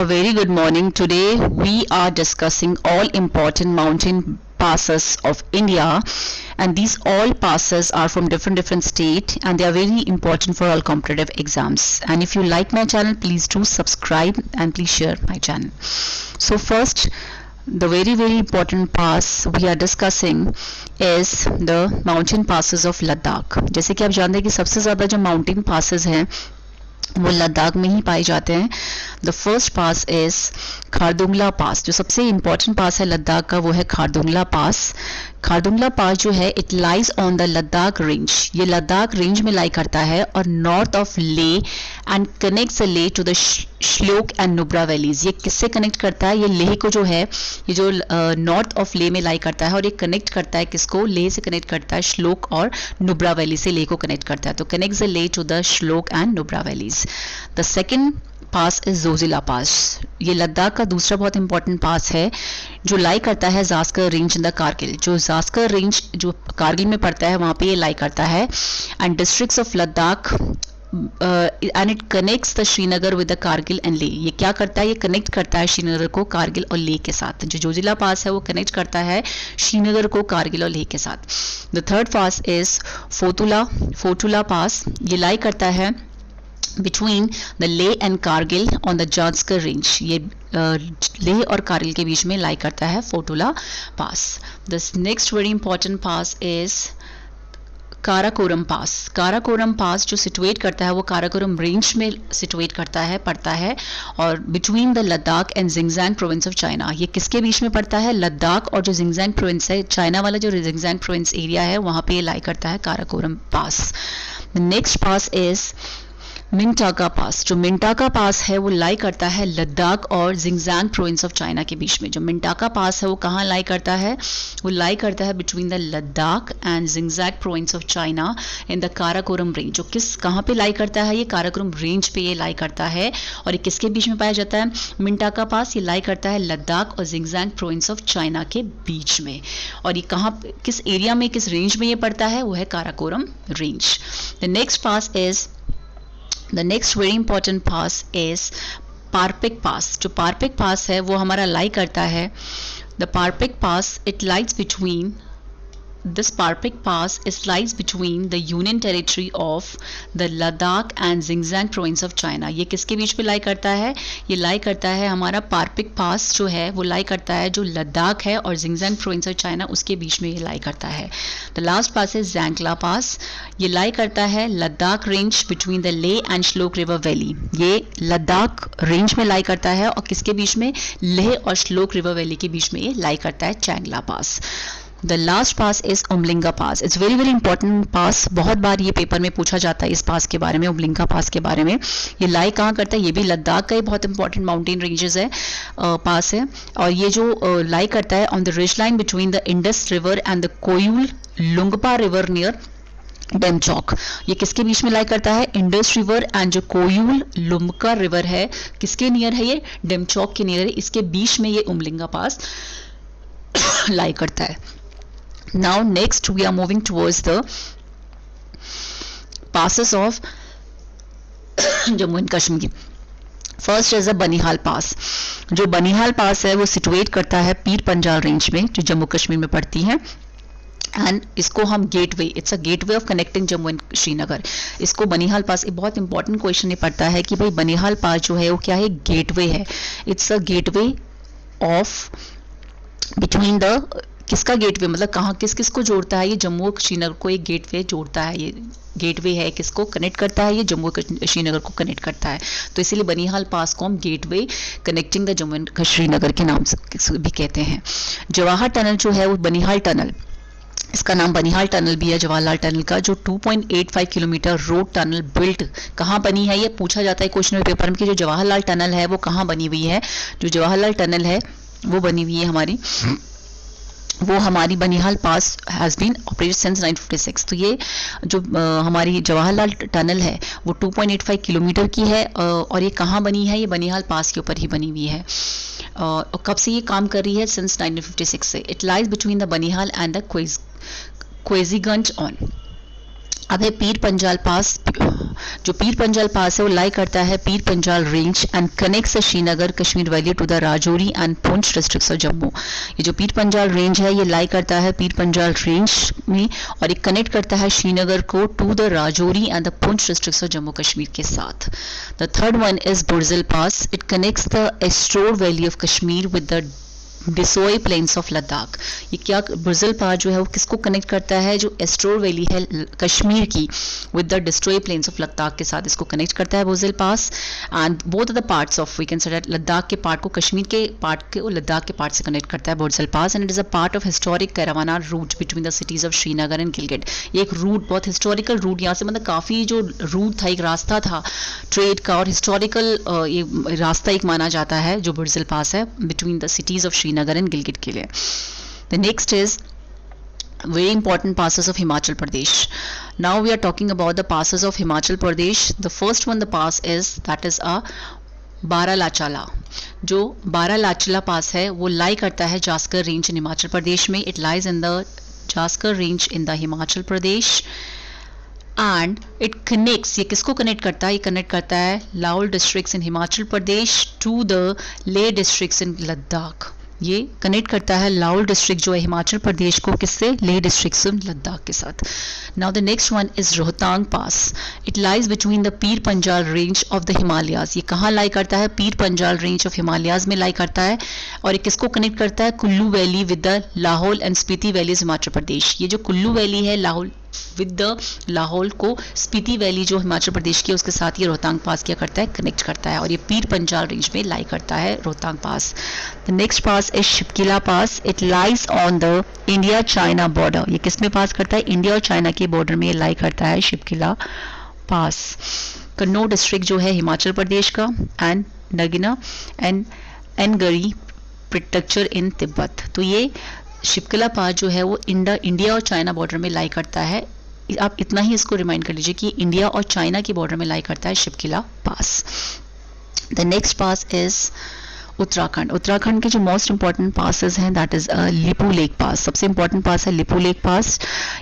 A very good morning. Today we are discussing all important mountain passes of India, and these all passes are from different state and they are very important for all competitive exams. And if you like my channel, please do subscribe and please share my channel. So first, the very important pass we are discussing is the mountain passes of Ladakh. जैसे कि आप जानते हैं कि सबसे ज़्यादा जो mountain passes हैं वो लद्दाख में ही पाए जाते हैं. The first pass is Khardungla pass. जो सबसे इम्पॉर्टेंट पास है लद्दाख का वो है खारदुंगला पास. खारदुंगला पास जो है it lies on the Ladakh range. ये लद्दाख रेंज में लाई करता है और नॉर्थ ऑफ ले एंड कनेक्ट्स ले to the Shyok and Nubra valleys. ये किससे कनेक्ट करता है? ये लेह को जो है, ये जो नॉर्थ ऑफ ले में लाई करता है और ये कनेक्ट करता है किसको? लेह से कनेक्ट करता है श्लोक और नुब्रा वैली से लेह को कनेक्ट करता है. तो connects the Leh to the Shyok and Nubra valleys. The second pass is Zojila pass. ये लद्दाख का दूसरा बहुत इंपॉर्टेंट पास है जो लाई करता है Zanskar range in the Kargil. जो जास्कर रेंज जो कारगिल में पड़ता है वहाँ पे ये लाई करता है. And districts of Ladakh and it connects the Srinagar with the Kargil and ले. ये क्या करता है? ये कनेक्ट करता है श्रीनगर को कारगिल और लेह के साथ. जो जोजिला पास है वो कनेक्ट करता है श्रीनगर को कारगिल और लेह के साथ. The third pass is Fotula pass. ये लाई करता है between the Leh and Kargil on the Jatskar range. ये लेह और कारगिल के बीच में लाई करता है फोटुला पास. This next very important pass is Karakoram पास. काराकोरम पास जो सिचुएट करता है वो काराकोरम रेंज में सिचुएट करता है, पड़ता है और between the Ladakh and Xinjiang province of China. ये किसके बीच में पड़ता है? लद्दाख और जो जिंगजांग प्रोविंस है, चाइना वाला जो जिंगजांग प्रोविंस एरिया है वहाँ पे ये लाई करता है काराकोरम पास. द नेक्स्ट पास इज मिंटाका पास. जो मिंटाका पास है वो लाई करता है लद्दाख और जिंगजांग प्रोविंस ऑफ चाइना के बीच में. जो मिंटाका पास है वो कहाँ लाई करता है? वो लाई करता है between the Ladakh and Xinjiang province of China in the Karakoram range. जो कहाँ पे लाई करता है? ये काराकोरम रेंज पे ये लाई करता है. और ये किसके बीच में पाया जाता है? मिंटाका पास ये लाई करता है लद्दाख और जिंगजांग प्रोविंस ऑफ चाइना के बीच में. और ये कहाँ, किस एरिया में, किस रेंज में ये पड़ता है? वो है Karakoram range. The next pass is The next very important pass is पारपिक पास. जो पारपिक पास है वो हमारा लाई करता है. The पारपिक pass it lies between This Parpik Pass lies between the Union Territory of the Ladakh and Xinjiang Province of China. ये किसके बीच में lie करता है? ये लाई करता है हमारा पारपिक पास जो है वो लाई करता है जो लद्दाख है और Xinjiang Province of China उसके बीच में ये लाई करता है. The last pass is Zangla Pass. ये लाई करता है Ladakh range between the Leh and Shlok River Valley. ये लद्दाख रेंज में लाई करता है और किसके बीच में? लेह और श्लोक रिवर वैली के बीच में ये लाई करता है Changla pass. The last pass is Umlingla pass. It's very important pass. बहुत बार ये पेपर में पूछा जाता है इस पास के बारे में, उमलिंगा पास के बारे में. ये लाई कहाँ करता है? ये भी लद्दाख का ही बहुत इंपॉर्टेंट माउंटेन रेंजेस है, पास है. और ये जो लाई करता है on the ridge line between the Indus river and the Koyul Lungpa river near Demchok. ये किसके बीच में लाई करता है? इंडस रिवर एंड जो कोयूल लुम्बका रिवर है किसके नियर है? ये डेमचौक के नियर है. इसके बीच में ये उमलिंगा पास लाई करता है. Now next we are moving towards the passes of Jammu and Kashmir. First is the Banihal पास. जो बनिहाल पास है वो सिचुएट करता है पीर पंजाल रेंज में जो जम्मू कश्मीर में पड़ती है. एंड इसको हम gateway, it's a gateway of connecting Jammu and Srinagar. इसको बनिहाल पास, एक बहुत इंपॉर्टेंट क्वेश्चन ये पड़ता है कि भाई बनिहाल पास जो है वो क्या है? गेटवे है. It's a gateway of between the, किसका गेटवे मतलब कहाँ, किस किस को जोड़ता है? ये जम्मू और श्रीनगर को एक गेटवे जोड़ता है. ये गेटवे है, किसको कनेक्ट करता है? ये जम्मू श्रीनगर को कनेक्ट करता है. तो इसीलिए बनिहाल पास को हम gateway connecting the Jammu and Srinagar के नाम से भी कहते हैं. जवाहर टनल जो है वो बनिहाल टनल, इसका नाम बनिहाल टनल भी है जवाहरलाल टनल का. जो 2.85 किलोमीटर रोड टनल बिल्ट कहाँ बनी है? ये पूछा जाता है क्वेश्चन पेपर में कि जो जवाहरलाल टनल है वो कहाँ बनी हुई है. जो जवाहरलाल टनल है वो बनी हुई है हमारी, वो हमारी बनिहाल पास हैज़ बीन ऑपरेटेड सिंस 1956. तो ये जो हमारी जवाहरलाल टनल है वो 2.85 किलोमीटर की है. और ये कहाँ बनी है? ये बनिहाल पास के ऊपर ही बनी हुई है. और कब से ये काम कर रही है? सिंस 1956 से. It lies between the Banihal and the Qazigund on अब है पीर पंजाल पास। जो पीर पंजाल पास है वो लाई करता है Pir Panjal range and connects Srinagar Kashmir valley to the Rajouri and Poonch districts of Jammu. ये जो पीर पंजाल रेंज है ये लाई करता है पीर पंजाल रेंज में और ये कनेक्ट करता है श्रीनगर को to the Rajouri and the Poonch districts of Jammu Kashmir के साथ। The third one is Burzil pass. It connects the Astore valley of Kashmir with the Deosai plains of Ladakh. ये क्या बुर्जिल पास जो है वो किसको कनेक्ट करता है, जो एस्ट्रोर वैली है कश्मीर की with the Deosai plains of Ladakh के साथ इसको कनेक्ट करता है Burzil pass. And both the parts of we can say Ladakh के पार्ट को कश्मीर के पार्ट को लद्दाख के पार्ट से कनेक्ट करता है Burzil pass. And it is a part of historic caravan route between the cities of Srinagar and Gilgit. ये एक रूट, बहुत हिस्टोरिकल रूट, यहाँ से मतलब काफ़ी जो रूट था, एक रास्ता था ट्रेड का और हिस्टोरिकल ये रास्ता एक माना जाता है जो बुर्जिल पास है between the cities of Srinagar and Gilgit के लिए। The next is very important passes of Himachal Pradesh. Now we are talking about the passes of Himachal Pradesh. The first one the pass is that is a Baralachala. जो Baralachala pass है वो lie करता है Zanskar range in Himachal Pradesh में। It lies in the Zanskar range in the Himachal Pradesh and it connects, ये किसको connect करता है, ये कनेक्ट करता है Lahaul districts in Himachal Pradesh to the Leh districts in Ladakh. ये कनेक्ट करता है लाहौल डिस्ट्रिक्ट जो है हिमाचल प्रदेश को किससे, लेह डिस्ट्रिक्ट लद्दाख के साथ। Now the next one is Rohtang pass. It lies between the Pir Panjal range of the Himalayas. ये कहाँ लाई करता है, पीर पंजाल रेंज ऑफ हिमालयाज में लाई करता है और ये किसको कनेक्ट करता है, Kullu valley with the Lahaul and Spiti valleys Himachal Pradesh. ये जो कुल्लू वैली है लाहौल विद द लाहौल को स्पीति वैली जो हिमाचल प्रदेश की है उसके साथ ये रोहतांग पास क्या करता है, कनेक्ट करता है और ये पीर पंजाल रेंज में लाई करता है Rohtang pass. The next pass is Shipkila pass. It lies on the India China border. ये किस में पास करता है, इंडिया और चाइना के बॉर्डर में ये लाई करता है शिपकिला पास। कन्नौज डिस्ट्रिक्ट जो है हिमाचल प्रदेश का एंड नगिना एंड एनगरी प्रिटेक्चर इन तिब्बत। तो ये शिपकिला पास जो है वो इंडिया और चाइना बॉर्डर में लाई करता है। आप इतना ही इसको रिमाइंड कर लीजिए कि इंडिया और चाइना की बॉर्डर में लाई करता है Shipkila pass. The next pass is Uttarakhand. Uttarakhand के जो मोस्ट इंपॉर्टेंट पासेस हैं that is Lipulekh pass. सबसे इंपॉर्टेंट पास है लिपू लेक पास।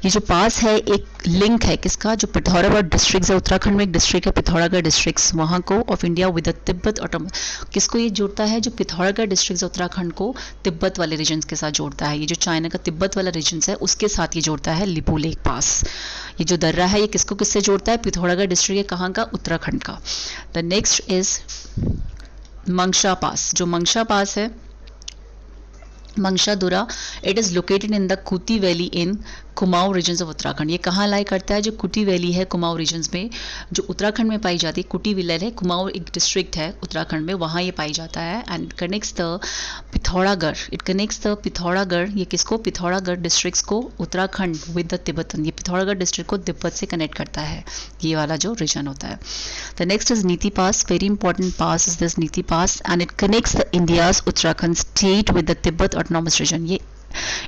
ये जो पास है एक लिंक है किसका, जो पिथौरागढ़ डिस्ट्रिक्ट है उत्तराखंड में एक डिस्ट्रिक्ट है पिथौरागढ़ डिस्ट्रिक्ट, वहाँ को of India with Tibet autonomous. किसको ये जोड़ता है, जो पिथौरागढ़ डिस्ट्रिक्ट उत्तराखंड को तिब्बत वाले रीजन के साथ जोड़ता है। ये जो चाइना का तिब्बत वाला रीजन है उसके साथ ये जोड़ता है लिपू लेक पास। ये जो दर्रा है ये किसको किससे जोड़ता है, पिथौरागढ़ डिस्ट्रिक्ट है कहाँ का, उत्तराखंड का। The next is Mangsha pass. जो मंगशा पास है Mangshadhura, it is located in the Kuti valley in Kumaon regions of Uttarakhand. ये कहाँ लाई करता है, जो कुटी वैली है कुमाऊं रीजन्स में जो उत्तराखंड में पाई जाती है। कुटी विलेज है, कुमाऊं एक डिस्ट्रिक्ट है उत्तराखंड में, वहाँ ये पाई जाता है and connects the Pithoragarh. It connects the Pithoragarh, ये किसको, पिथौरागढ़ डिस्ट्रिक्ट्स को उत्तराखंड विद द तिब्बतन। ये पिथौरागढ़ डिस्ट्रिक्ट को तिब्बत से कनेक्ट करता है, ये वाला जो रीजन होता है। The next is Niti pass. Very important pass is this Niti pass and it connects the India's Uttarakhand state with the Tibet autonomous region. ये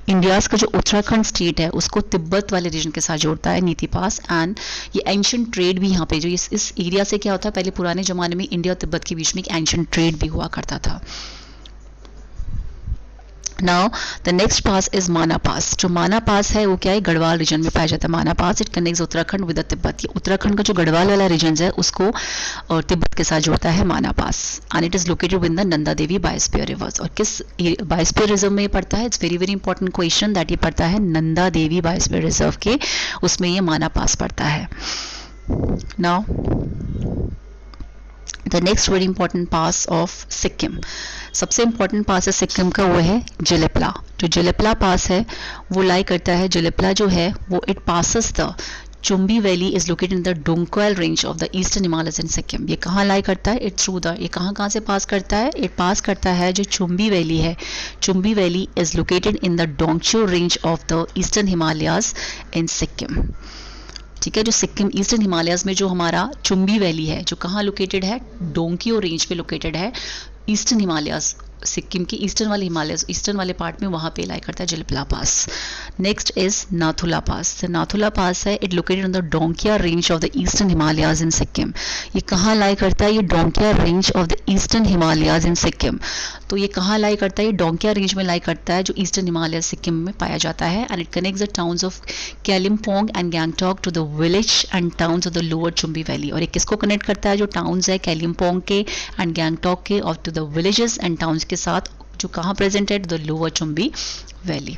इंडियाज का जो उत्तराखंड स्टेट है उसको तिब्बत वाले रीजन के साथ जोड़ता है नीति पास। एंड ये एंशिएंट ट्रेड भी यहाँ पे जो इस एरिया से क्या होता है, पहले पुराने जमाने में इंडिया और तिब्बत के बीच में एक एंशिएंट ट्रेड भी हुआ करता था। Now the next pass is माना पास। जो माना पास है वो क्या है, गढ़वाल रीजन में पाया जाता है Mana pass. It connects Uttarakhand with Tibet. ये उत्तराखंड का जो गढ़वाल वाला रीजन है उसको और तिब्बत के साथ जोड़ता है Mana pass. And it is located with the Nanda Devi biosphere reserve. और किस बायोस्फीयर रिजर्व में ये पड़ता है, it's very very important question that ये पड़ता है नंदा देवी बायोस्फीयर रिजर्व के, उसमें ये माना पास पड़ता है। Now the next very important pass of Sikkim. सबसे इंपॉर्टेंट पास है सिक्किम का वो है जिलेपला। जो जिलेपला पास है वो लाई करता है, जिलेपला जो है वो it passes the Chumbi valley is located in the Dongkya range of the eastern Himalayas in Sikkim. ये कहाँ लाई करता है, इट थ्रू द, ये कहाँ से पास करता है, इट पास करता है जो चुम्बी वैली है। Chumbi valley is located in the Dongkya range of the eastern Himalayas in Sikkim. ठीक है, जो सिक्किम ईस्टर्न हिमालयाज में जो हमारा चुम्बी वैली है जो कहाँ लोकेटेड है, डोंगक्यू रेंज पे लोकेटेड है ईस्टर्न हिमालयाज सिक्किम की ईस्टर्न वाले हिमालय, ईस्टर्न वाले पार्ट में, वहाँ पे लाई करता है Jelep La pass. Next is Nathu La pass. Nathu La pass है, it located on the Dongkya range of the eastern Himalayas in Sikkim. ये कहाँ लाई करता है? ये Dongkya range of the eastern Himalayas in Sikkim. तो ये कहाँ लाई करता है? ये डोंकिया रेंज में लाई करता है, जो ईस्टर्न हिमालय सिक्किम में पाया जाता है। And it connects the towns of Kalimpong and Gangtok to the village and towns of the lower Chumbi valley. और ये किसको कनेक्ट करता है? जो टाउन्स है कालिम्पोंग के एंड गैंगटॉक के, और to the villages and towns के साथ, जो कहाँ प्रेजेंट है? The lower Chumbi valley.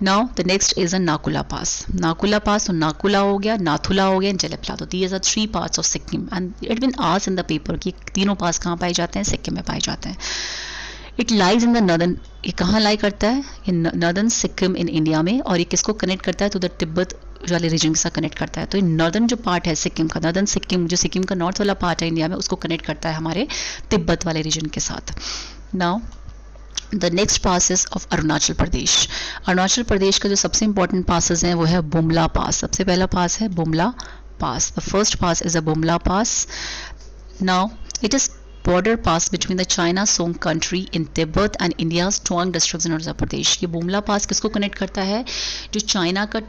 Now the next is a Naku La pass. Naku La pass, तो नाकुला हो गया, नाथुला हो गया, जलपला। तो these are 3 parts of Sikkim and it been asked in the paper कि तीनों पास कहाँ पाए जाते हैं? सिक्किम में पाए जाते हैं। It lies in the northern, ये कहाँ लाई करता है? ये नर्दर्न सिक्किम इन इंडिया में। और ये किसको कनेक्ट करता है? टू द तिब्बत वाले रीजन के साथ कनेक्ट करता है। तो ये नॉर्दर्न जो पार्ट है सिक्किम का, नॉर्दर्न सिक्किम, जो सिक्किम का नॉर्थ वाला पार्ट है इंडिया में, उसको कनेक्ट करता है हमारे तिब्बत वाले रीजन के साथ। Now the next passes of Arunachal Pradesh. Arunachal Pradesh का जो सबसे इंपॉर्टेंट पासेस हैं वो है बुमला पास। सबसे पहला पास है Bum La pass. The first pass is a Bum La pass. Now it is border pass between the China Song country in Tibet and India's Tawang districts in Arunachal Pradesh। ये बुमला पास किसको कनेक्ट करता है? जो चाइना का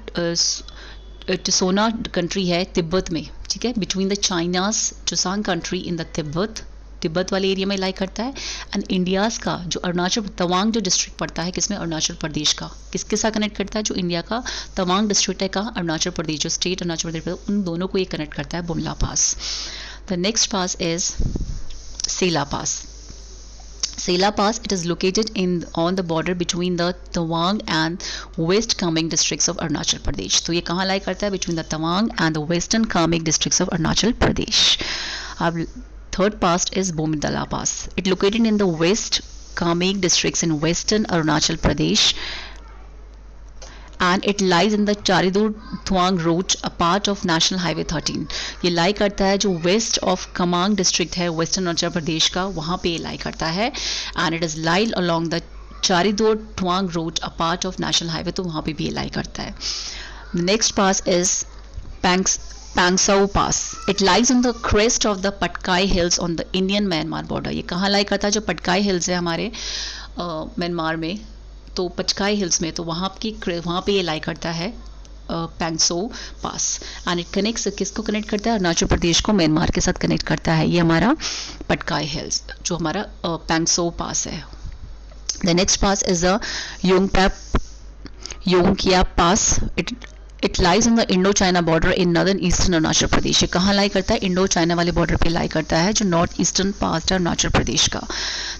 टसोना कंट्री है तिब्बत में, ठीक है, बिटवीन द चाइनास चुसांग कंट्री इन द तिब्बत वाले एरिया में लाई करता है। एंड इंडियाज़ का जो अरुणाचल तवांग जो डिस्ट्रिक्ट पड़ता है किसमें? अरुणाचल प्रदेश का। किसके साथ कनेक्ट करता है? जो इंडिया का तवांग डिस्ट्रिक्ट है का अरुणाचल प्रदेश, जो स्टेट अरुणाचल प्रदेश, उन दोनों को ये कनेक्ट करता है Bum La pass. The next pass is Sela Pass. Sela Pass, it is located on the border between the Tawang and West Kameng districts of Arunachal Pradesh. तो ये कहाँ लाई करता है? Between the Tawang and the Western Kameng districts of Arunachal Pradesh. अब third pass is Bomdala Pass. It located in the West Kameng districts in Western Arunachal Pradesh. And it lies in the Charidur Thuang route, a part of National Highway 13. ये lie करता है जो west of Kameng district है western Arunachal Pradesh का, वहाँ पे ये lie करता है। And it is laid along the Charduar Tawang road, a part of national highway, तो वहाँ पे भी ये लाई करता है। The next pass is Pangsau pass. It lies on the crest of the Patkai hills on the Indian Myanmar border. ये कहाँ lie करता है? जो पटकाई हिल्स है हमारे म्यांमार में, तो पचकाई हिल्स में, तो वहाँ पे ये लाई करता है पैंगसो पास। एंड इट कनेक्ट्स, किसको कनेक्ट करता है? अरुणाचल प्रदेश को म्यांमार के साथ कनेक्ट करता है। ये हमारा पटकाई हिल्स, जो हमारा पैंगसो पास है। The next pass is a Yonggyap pass. It lies on the Indo China border in northern eastern Arunachal Pradesh. ये कहाँ लाई करता है? इंडो चाइना वाले बॉर्डर पे लाई करता है, जो नॉर्थ ईस्टर्न पास है अरुणाचल प्रदेश का।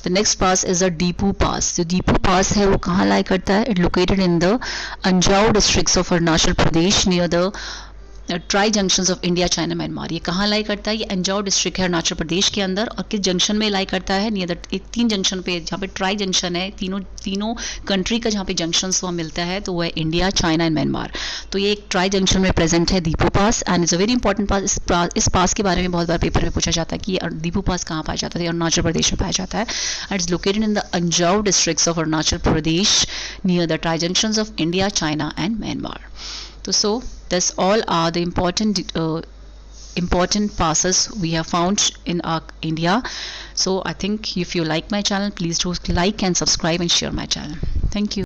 The next pass is a Diphu pass. जो डीपू पास है वो कहाँ लाई करता है? It located in the Anjaw districts of Arunachal Pradesh near the tri junctions of India China Myanmar. ये कहाँ लाई करता है? ये अंजाव डिस्ट्रिक्ट है अरुणाचल प्रदेश के अंदर। और किस जंक्शन में लाई करता है? नियर द 3 जंक्शन पे, जहाँ पे ट्राई जंक्शन है, तीनों कंट्री का जहाँ पे जंक्शन वहाँ मिलता है, तो वह है इंडिया, चाइना एंड म्यांमार। तो ये एक ट्राई जंक्शन में प्रेजेंट है Diphu pass, and is a very important pass. इस पास के बारे में बहुत बार पेपर में पूछा जाता है कि दीपू पास कहाँ पाया जाता है? अरुणाचल प्रदेश में पाया जाता है। And it's located in the Anjaw districts of Arunachal Pradesh near the tri junctions of India, China and Myanmar. So this all are the important passes we have found in our India. So I think if you like my channel, please do like and subscribe and share my channel. Thank you.